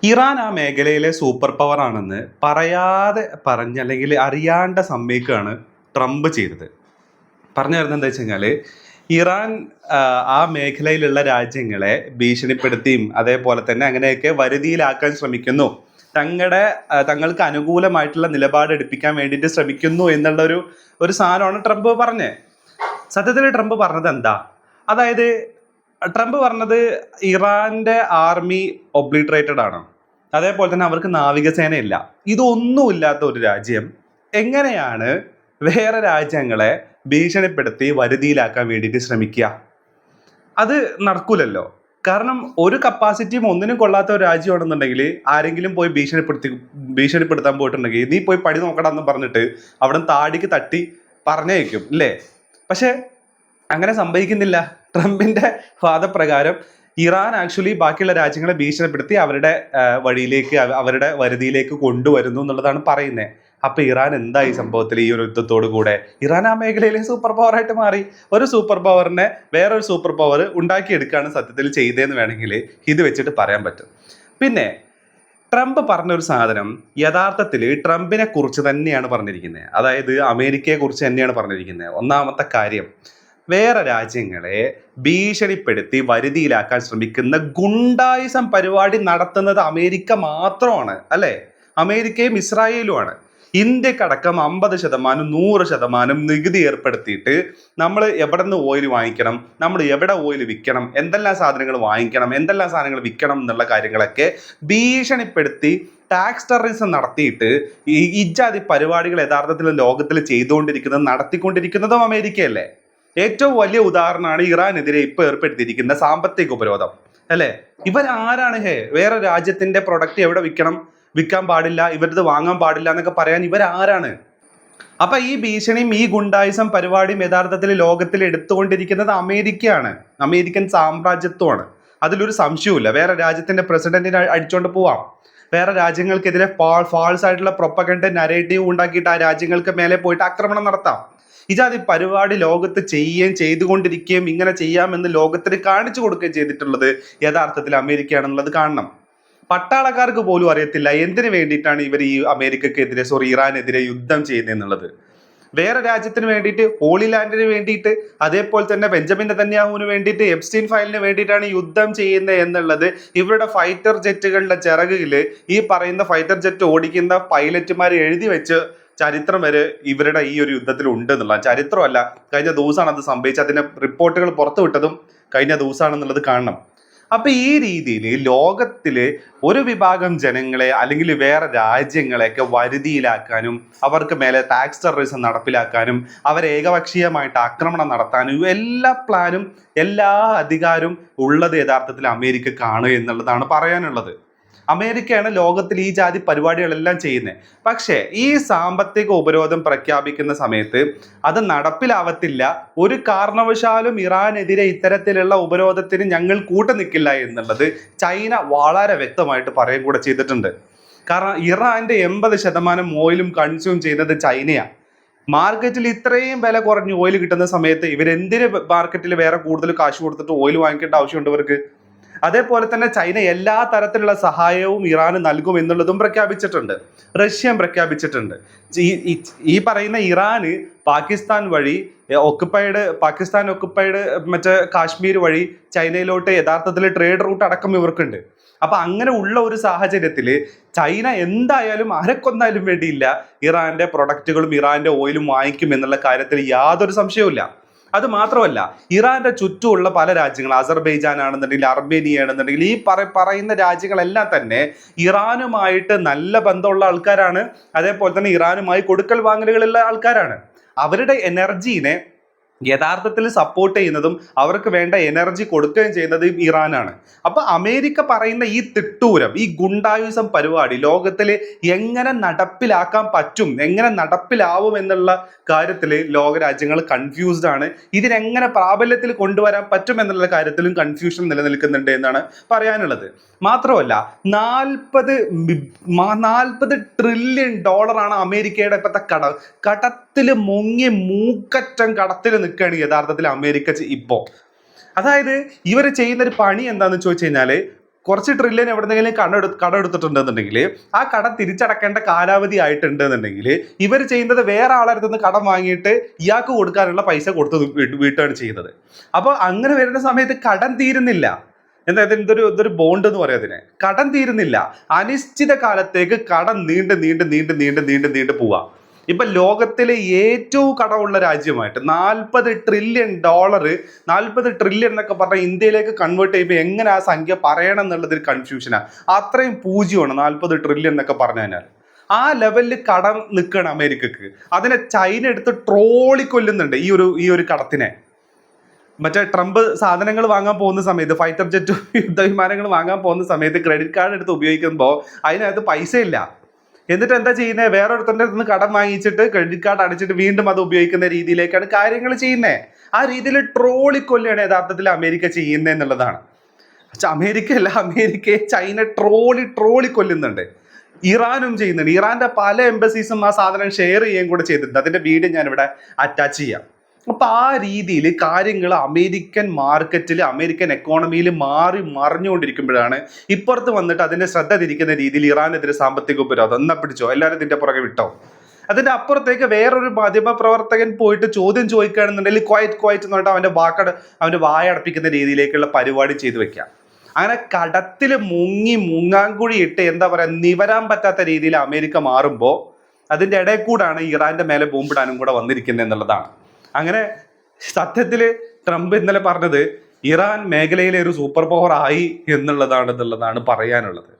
Iran ആ മേഖലയിലെ super power ആണെന്ന് പറയാതെ പറഞ്ഞ് അല്ലെങ്കിൽ അറിയാണ്ട് സമ്മതിക്കുകയാണ് ട്രംപ് ചെയ്തത്. പറഞ്ഞു വരുന്നത് എന്താ വെച്ച് കഴിഞ്ഞാൽ ഇറാൻ ആ മേഖലയിലുള്ള രാജ്യങ്ങളെ ഭീഷണിപ്പെടുത്തിയും അതേപോലെ തന്നെ അങ്ങനെയൊക്കെ വരുതിയിലാക്കാൻ ശ്രമിക്കുന്നു, തങ്ങൾക്ക് അനുകൂലമായിട്ടുള്ള നിലപാട് എടുപ്പിക്കാൻ വേണ്ടിയിട്ട് ശ്രമിക്കുന്നു എന്നുള്ള ഒരു സാധനമാണ് ട്രംപ് പറഞ്ഞത്. സത്യത്തിൽ ട്രംപ് പറഞ്ഞത് എന്താ? അതായത് ട്രംപ് പറഞ്ഞത് ഇറാന്റെ ആർമി ഒബ്ലിട്രേറ്റഡ് ആണ്, അതേപോലെ തന്നെ അവർക്ക് നാവികസേനയില്ല. ഇതൊന്നുമില്ലാത്ത ഒരു രാജ്യം എങ്ങനെയാണ് വേറെ രാജ്യങ്ങളെ ഭീഷണിപ്പെടുത്തി വരുതിയിലാക്കാൻ വേണ്ടിയിട്ട് ശ്രമിക്കുക? അത് നടക്കൂലല്ലോ. കാരണം ഒരു കപ്പാസിറ്റിയും ഒന്നിനും കൊള്ളാത്ത ഒരു രാജ്യമാണെന്നുണ്ടെങ്കിൽ ആരെങ്കിലും പോയി ഭീഷണിപ്പെടുത്താൻ പോയിട്ടുണ്ടെങ്കിൽ നീ പോയി പടി നോക്കടാ എന്ന് പറഞ്ഞിട്ട് അവിടെ താടിക്ക് തട്ടി പറഞ്ഞേക്കും അല്ലേ? പക്ഷെ അങ്ങനെ സംഭവിക്കുന്നില്ല. ട്രംപിന്റെ വാദപ്രകാരം ഇറാൻ ആക്ച്വലി ബാക്കിയുള്ള രാജ്യങ്ങളെ ഭീഷണിപ്പെടുത്തി അവരുടെ വഴിയിലേക്ക് അവരുടെ വരുതിയിലേക്ക് കൊണ്ടുവരുന്നു എന്നുള്ളതാണ് പറയുന്നത്. അപ്പൊ ഇറാൻ എന്താ ഈ സംഭവത്തിൽ ഈ ഒരു യുദ്ധത്തോടു കൂടെ? ഇറാൻ ആ മേഖലയിലെ സൂപ്പർ പവർ ആയിട്ട് മാറി. ഒരു സൂപ്പർ പവറിനെ വേറൊരു സൂപ്പർ പവർ ഉണ്ടാക്കിയെടുക്കുകയാണ് സത്യത്തിൽ ചെയ്തതെന്ന് വേണമെങ്കിൽ ഇത് വെച്ചിട്ട് പറയാൻ പറ്റും. പിന്നെ ട്രംപ് പറഞ്ഞൊരു സാധനം യഥാർത്ഥത്തിൽ ട്രംപിനെ കുറിച്ച് തന്നെയാണ് പറഞ്ഞിരിക്കുന്നത്. അതായത് അമേരിക്കയെ കുറിച്ച് തന്നെയാണ് പറഞ്ഞിരിക്കുന്നത്. ഒന്നാമത്തെ കാര്യം, വേറെ രാജ്യങ്ങളെ ഭീഷണിപ്പെടുത്തി വരുതിയിലാക്കാൻ ശ്രമിക്കുന്ന ഗുണ്ടായിസം പരിപാടി നടത്തുന്നത് അമേരിക്ക മാത്രമാണ് അല്ലെ? അമേരിക്കയും ഇസ്രായേലുമാണ്. ഇന്ത്യക്കടക്കം 50%, 100% നികുതി ഏർപ്പെടുത്തിയിട്ട് നമ്മൾ എവിടെ നിന്ന് ഓയിൽ വാങ്ങിക്കണം, നമ്മൾ എവിടെ ഓയിൽ വിൽക്കണം, എന്തെല്ലാം സാധനങ്ങൾ വാങ്ങിക്കണം, എന്തെല്ലാം സാധനങ്ങൾ വിൽക്കണം എന്നുള്ള കാര്യങ്ങളൊക്കെ ഭീഷണിപ്പെടുത്തി ടാക്സ് ടെററിസം നടത്തിയിട്ട് ഇജാതി പരിപാടികൾ യഥാർത്ഥത്തിൽ ലോകത്തിൽ നടത്തിക്കൊണ്ടിരിക്കുന്നതും അമേരിക്കയല്ലേ? ഏറ്റവും വലിയ ഉദാഹരണമാണ് ഇറാനെതിരെ ഇപ്പൊ ഏർപ്പെടുത്തിയിരിക്കുന്ന സാമ്പത്തിക ഉപരോധം അല്ലെ? ഇവരാരാണ്? വേറെ രാജ്യത്തിന്റെ പ്രൊഡക്റ്റ് എവിടെ വിൽക്കാൻ പാടില്ല, ഇവരത് വാങ്ങാൻ പാടില്ല എന്നൊക്കെ പറയാൻ ഇവരാരാണ്? അപ്പൊ ഈ ഭീഷണിയും ഈ ഗുണ്ടായിസം പരിപാടിയും യഥാർത്ഥത്തിൽ ലോകത്തിൽ എടുത്തുകൊണ്ടിരിക്കുന്നത് അമേരിക്കയാണ്, അമേരിക്കൻ സാമ്രാജ്യത്വമാണ്. അതിലൊരു സംശയവുമില്ല. വേറെ രാജ്യത്തിന്റെ പ്രസിഡന്റിനെ അടിച്ചോണ്ട് പോവാം, വേറെ രാജ്യങ്ങൾക്കെതിരെ ഫാൾസ് ആയിട്ടുള്ള പ്രൊപ്പഗൻഡ നരേറ്റീവ് ഉണ്ടാക്കിയിട്ട് ആ രാജ്യങ്ങൾക്ക് മേലെ പോയിട്ട് ആക്രമണം നടത്താം. ഇജാതി പരിപാടി ലോകത്ത് ചെയ്തുകൊണ്ടിരിക്കുകയും ഇങ്ങനെ ചെയ്യാമെന്ന് ലോകത്തിന് കാണിച്ചു കൊടുക്കുകയും ചെയ്തിട്ടുള്ളത് യഥാർത്ഥത്തിൽ അമേരിക്കയാണെന്നുള്ളത് കാണണം. പട്ടാളക്കാർക്ക് പോലും അറിയത്തില്ല എന്തിനു വേണ്ടിയിട്ടാണ് ഇവർ ഈ ഇറാനെതിരെ യുദ്ധം ചെയ്യുന്നത്. വേറെ രാജ്യത്തിന് വേണ്ടിയിട്ട്, ഹോളി ലാൻഡിന് വേണ്ടിയിട്ട്, അതേപോലെ തന്നെ ബെഞ്ചമിൻ നെതന്യാഹുവിന് വേണ്ടിയിട്ട്, എപ്സ്റ്റീൻ ഫയലിന് വേണ്ടിയിട്ടാണ് യുദ്ധം ചെയ്യുന്നത് എന്നുള്ളത് ഇവരുടെ ഫൈറ്റർ ജെറ്റുകളുടെ ചിറകിൽ ഈ പറയുന്ന ഫൈറ്റർ ജെറ്റ് ഓടിക്കുന്ന പൈലറ്റുമാർ എഴുതി വെച്ച് ചരിത്രം വരെ ഇവരുടെ ഈ ഒരു യുദ്ധത്തിൽ ഉണ്ട് എന്നുള്ള ചരിത്രമല്ല, കഴിഞ്ഞ ദിവസമാണ് അത് സംഭവിച്ചത്. അതിന്റെ റിപ്പോർട്ടുകൾ പുറത്തുവിട്ടതും കഴിഞ്ഞ ദിവസമാണെന്നുള്ളത് കാണണം. അപ്പൊ ഈ രീതിയിൽ ലോകത്തില് ഒരു വിഭാഗം ജനങ്ങളെ അല്ലെങ്കിൽ വേറെ രാജ്യങ്ങളെയൊക്കെ വരുതിയിലാക്കാനും അവർക്ക് മേലെ ടാക്സ് ടെററിസം നടപ്പിലാക്കാനും അവരെ ഏകപക്ഷീയമായിട്ട് ആക്രമണം നടത്താനും എല്ലാ പ്ലാനും എല്ലാ അധികാരവും ഉള്ളത് യഥാർത്ഥത്തിൽ അമേരിക്കക്കാണ് എന്നുള്ളതാണ് പറയാനുള്ളത്. അമേരിക്കയാണ് ലോകത്തിൽ ഈ ജാതി പരിപാടികളെല്ലാം ചെയ്യുന്നത്. പക്ഷേ ഈ സാമ്പത്തിക ഉപരോധം പ്രഖ്യാപിക്കുന്ന സമയത്ത് അത് നടപ്പിലാവത്തില്ല. ഒരു കാരണവശാലും ഇറാനെതിരെ ഇത്തരത്തിലുള്ള ഉപരോധത്തിന് ഞങ്ങൾ നിൽക്കില്ല എന്നുള്ളത് ചൈന വളരെ വ്യക്തമായിട്ട് പറയുകയും കൂടെ ചെയ്തിട്ടുണ്ട്. കാരണം ഇറാന്റെ 80% ഓയിലും കൺസ്യൂം ചെയ്യുന്നത് ചൈനയാണ്. മാർക്കറ്റിൽ ഇത്രയും വില കുറഞ്ഞ് ഓയിൽ കിട്ടുന്ന സമയത്ത് ഇവരെന്തിന് മാർക്കറ്റിൽ വേറെ കൂടുതൽ കാശ് കൊടുത്തിട്ട് ഓയിൽ വാങ്ങിക്കേണ്ട ആവശ്യമുണ്ട് ഇവർക്ക്? അതേപോലെ തന്നെ ചൈന എല്ലാ തരത്തിലുള്ള സഹായവും ഇറാന് നൽകും എന്നുള്ളതും പ്രഖ്യാപിച്ചിട്ടുണ്ട്. റഷ്യയും പ്രഖ്യാപിച്ചിട്ടുണ്ട്. ഈ പറയുന്ന ഇറാന് പാകിസ്ഥാൻ വഴി പാകിസ്ഥാൻ ഒക്കുപ്പൈഡ് മറ്റേ കാശ്മീർ വഴി ചൈനയിലോട്ട് യഥാർത്ഥത്തിൽ ട്രേഡ് റൂട്ട് അടക്കം ഇവർക്കുണ്ട്. അപ്പൊ അങ്ങനെ ഉള്ള ഒരു സാഹചര്യത്തിൽ ചൈന എന്തായാലും ആരെക്കൊന്നാലും വേണ്ടിയില്ല ഇറാന്റെ പ്രൊഡക്റ്റുകളും ഇറാന്റെ ഓയിലും വാങ്ങിക്കും എന്നുള്ള കാര്യത്തിൽ യാതൊരു സംശയവുമില്ല. അത് മാത്രമല്ല, ഇറാന്റെ ചുറ്റുമുള്ള പല രാജ്യങ്ങൾ, അസർബൈജാൻ ആണെന്നുണ്ടെങ്കിൽ, അർമേനിയ ആണെന്നുണ്ടെങ്കിൽ, ഈ പറയുന്ന രാജ്യങ്ങളെല്ലാം തന്നെ ഇറാനുമായിട്ട് നല്ല ബന്ധമുള്ള ആൾക്കാരാണ്. അതേപോലെ തന്നെ ഇറാനുമായി കൊടുക്കൽ വാങ്ങലുകളുള്ള ആൾക്കാരാണ്. അവരുടെ എനർജീനെ യഥാർത്ഥത്തിൽ സപ്പോർട്ട് ചെയ്യുന്നതും അവർക്ക് വേണ്ട എനർജി കൊടുക്കുകയും ചെയ്യുന്നത് ഇറാനാണ്. അപ്പൊ അമേരിക്ക പറയുന്ന ഈ തിട്ടൂരം, ഈ ഗുണ്ടായുസം പരിപാടി ലോകത്തിൽ എങ്ങനെ നടപ്പിലാക്കാൻ പറ്റും, എങ്ങനെ നടപ്പിലാവും എന്നുള്ള കാര്യത്തിൽ ലോകരാജ്യങ്ങൾ കൺഫ്യൂസ്ഡ് ആണ്. ഇതിനെങ്ങനെ പ്രാബല്യത്തിൽ കൊണ്ടുവരാൻ പറ്റും എന്നുള്ള കാര്യത്തിലും കൺഫ്യൂഷൻ നിലനിൽക്കുന്നുണ്ട് എന്നാണ് പറയാനുള്ളത്. മാത്രമല്ല 40 ട്രില്യൺ ഡോളറാണ് അമേരിക്കയുടെ ഇപ്പോഴത്തെ കടത്തിൽ മുങ്ങി മൂക്കറ്റം കടത്തിൽ നിൽക്കുകയാണ് യഥാർത്ഥത്തിൽ അമേരിക്ക ഇപ്പോ. അതായത് ഇവർ ചെയ്യുന്ന ഒരു പണി എന്താണെന്ന് ചോദിച്ചു കഴിഞ്ഞാൽ കുറച്ച് ട്രില്യൺ എവിടെന്നെങ്കിലും കടം എടുത്തിട്ടുണ്ടെന്നുണ്ടെങ്കിൽ ആ കടം തിരിച്ചടക്കേണ്ട കാലാവധി ആയിട്ടുണ്ടെന്നുണ്ടെങ്കിൽ ഇവർ ചെയ്യുന്നത് വേറെ ആളടുത്ത് നിന്ന് കടം വാങ്ങിയിട്ട് ഇയാൾക്ക് കൊടുക്കാനുള്ള പൈസ കൊടുത്ത് വീട്ടുകയാണ് ചെയ്യുന്നത്. അപ്പോൾ അങ്ങനെ വരുന്ന സമയത്ത് കടം തീരുന്നില്ല. എന്താ ഇതൊരു ബോണ്ട് എന്ന് പറയാം അതിനെ. കടം തീരുന്നില്ല, അനിശ്ചിത കാലത്തേക്ക് കടം നീണ്ട് പോവാ. ഇപ്പൊ ലോകത്തിലെ ഏറ്റവും കടമുള്ള രാജ്യമായിട്ട് $40 ട്രില്യൺ, 40 ട്രില്യൺ എന്നൊക്കെ പറഞ്ഞാൽ ഇന്ത്യയിലേക്ക് കൺവേർട്ട് ചെയ്യുമ്പോൾ എങ്ങനെ ആ സംഖ്യ പറയണം എന്നുള്ളതൊരു കൺഫ്യൂഷനാണ്. അത്രയും പൂജ്യമാണ് 40 ട്രില്യൺ എന്നൊക്കെ പറഞ്ഞു കഴിഞ്ഞാൽ. ആ ലെവലിൽ കടം നിൽക്കുകയാണ് അമേരിക്കക്ക്. അതിനെ ചൈന എടുത്ത് ട്രോളി കൊല്ലുന്നുണ്ട് ഈ ഒരു കടത്തിനെ. മറ്റേ ട്രംപ് സാധനങ്ങൾ വാങ്ങാൻ പോകുന്ന സമയത്ത്, ഫൈറ്റർ ജെറ്റ് യുദ്ധവിമാനങ്ങൾ വാങ്ങാൻ പോകുന്ന സമയത്ത് ക്രെഡിറ്റ് കാർഡ് എടുത്ത് ഉപയോഗിക്കുമ്പോൾ അതിനകത്ത് പൈസ ഇല്ല. എന്നിട്ട് എന്താ ചെയ്യുന്നത്? വേറൊരുത്തൻ്റെ അടുത്ത് നിന്ന് കടം വാങ്ങിച്ചിട്ട് ക്രെഡിറ്റ് കാർഡ് അടിച്ചിട്ട് വീണ്ടും അത് ഉപയോഗിക്കുന്ന രീതിയിലേക്കാണ് കാര്യങ്ങൾ ചെയ്യുന്നത്. ആ രീതിയിൽ ട്രോളിക്കൊല്ലാണ് യഥാർത്ഥത്തിൽ അമേരിക്ക ചെയ്യുന്നത് എന്നുള്ളതാണ്. പക്ഷെ അമേരിക്കയെ ചൈന ട്രോളി കൊല്ലുന്നുണ്ട്. ഇറാനും ചെയ്യുന്നുണ്ട്. ഇറാന്റെ പല എംബസീസും ആ സാധനം ഷെയർ ചെയ്യുകയും കൂടെ ചെയ്തിട്ടുണ്ട്. അതിന്റെ വീഡിയോ ഞാനിവിടെ അറ്റാച്ച് ചെയ്യാം. അപ്പൊ ആ രീതിയിൽ കാര്യങ്ങൾ അമേരിക്കൻ മാർക്കറ്റിൽ, അമേരിക്കൻ എക്കോണമിയിൽ മറിഞ്ഞുകൊണ്ടിരിക്കുമ്പോഴാണ് ഇപ്പുറത്ത് വന്നിട്ട് അതിന്റെ ശ്രദ്ധ തിരിക്കുന്ന രീതിയിൽ ഇറാനെതിരെ സാമ്പത്തിക ഉപരോധം. എന്നാ പിടിച്ചോ, എല്ലാവരും ഇതിന്റെ പുറകെ വിട്ടോ. അതിന്റെ അപ്പുറത്തേക്ക് വേറൊരു മാധ്യമ പ്രവർത്തകൻ പോയിട്ട് ചോദ്യം ചോദിക്കുകയാണെന്നുണ്ടെങ്കിൽ ക്വയറ്റ് എന്ന് പറഞ്ഞിട്ട് അവന്റെ വായടപ്പിക്കുന്ന രീതിയിലേക്കുള്ള പരിപാടി ചെയ്തു വെക്കാം. അങ്ങനെ കടത്തിൽ മുങ്ങാങ്കുഴി ഇട്ട് എന്താ പറയാ, നിവരാൻ പറ്റാത്ത രീതിയിൽ അമേരിക്ക മാറുമ്പോൾ അതിന്റെ ഇടയിൽ കൂടാണ് ഇറാന്റെ മേലെ ബോംബിടാനും കൂടെ വന്നിരിക്കുന്നത് എന്നുള്ളതാണ്. അങ്ങനെ സത്യത്തിൽ ട്രംപ് ഇന്നലെ പറഞ്ഞത് ഇറാൻ മേഖലയിലെ ഒരു സൂപ്പർ പവർ ആയി എന്നുള്ളതാണ് പറയാനുള്ളത്.